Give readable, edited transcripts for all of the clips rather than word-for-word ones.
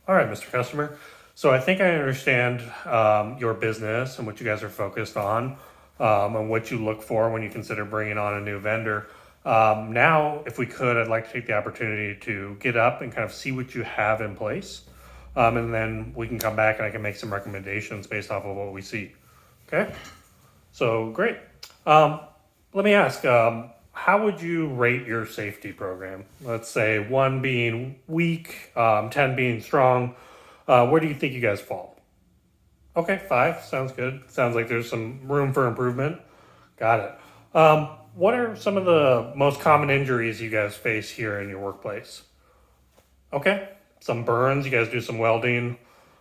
All right, Mr. Customer. So I think I understand your business and what you guys are focused on, and what you look for when you consider bringing on a new vendor. Now, if we could, I'd like to take the opportunity to get up and kind of see what you have in place. And then we can come back and I can make some recommendations based off of what we see. Okay? So great. Um, Let me ask, how would you rate your safety program? Let's say one being weak, 10 being strong. Where do you think you guys fall? Okay, five. Sounds good. Sounds like there's some room for improvement. Got it. What are some of the most common injuries you guys face here in your workplace? Okay, some burns. You guys do some welding,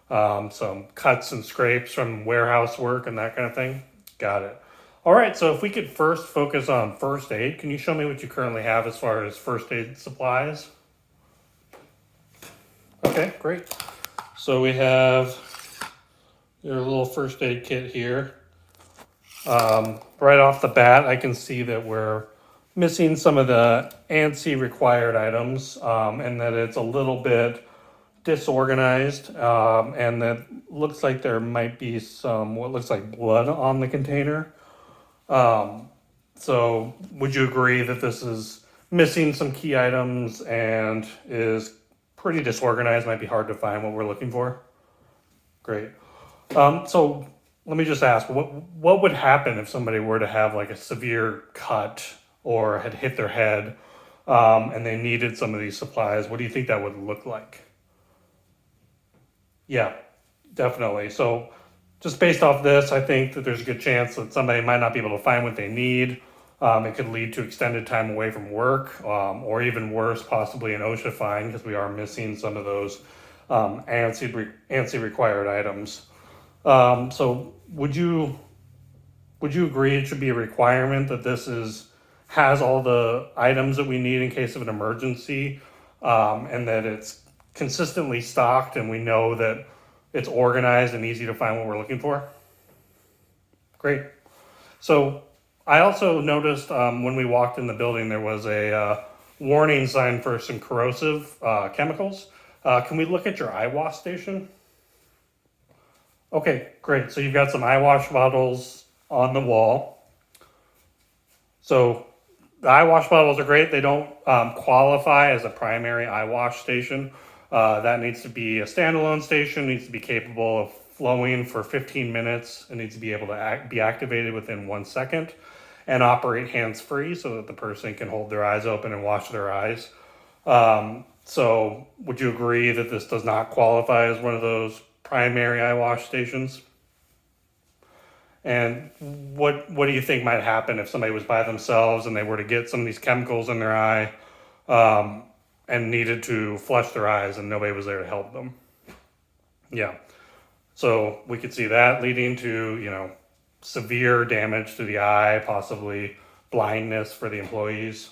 some cuts and scrapes from warehouse work and that kind of thing. Got it. All right, so if we could first focus on first aid, can you show me what you currently have as far as first aid supplies? Okay, great. So we have your little first aid kit here. Right off the bat, I can see that we're missing some of the ANSI required items, and that it's a little bit disorganized, and that looks like there might be some what looks like blood on the container. So, would you agree that this is missing some key items and is pretty disorganized? Might be hard to find what we're looking for. Great. So let me just ask, what would happen if somebody were to have like a severe cut or had hit their head, and they needed some of these supplies? What do you think that would look like? Yeah, definitely. So just based off this, I think that there's a good chance that somebody might not be able to find what they need. It could lead to extended time away from work, or even worse, possibly an OSHA fine because we are missing some of those ANSI required items. So would you agree it should be a requirement that this is has all the items that we need in case of an emergency, and that it's consistently stocked and we know that it's organized and easy to find what we're looking for? Great. So I also noticed, when we walked in the building, there was a warning sign for some corrosive chemicals. Can we look at your eyewash station? Okay, great. So you've got some eyewash bottles on the wall. So the eyewash bottles are great. They don't qualify as a primary eyewash station. That needs to be a standalone station. Needs to be capable of flowing for 15 minutes. It needs to be able to be activated within 1 second, and operate hands free so that the person can hold their eyes open and wash their eyes. So, would you agree that this does not qualify as one of those primary eyewash stations? And what do you think might happen if somebody was by themselves and they were to get some of these chemicals in their eye, um, and needed to flush their eyes and nobody was there to help them? Yeah. So we could see that leading to, severe damage to the eye, possibly blindness for the employees.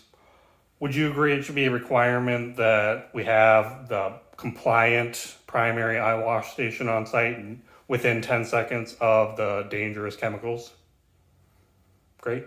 Would you agree it should be a requirement that we have the compliant primary eye wash station on site and within 10 seconds of the dangerous chemicals? Great.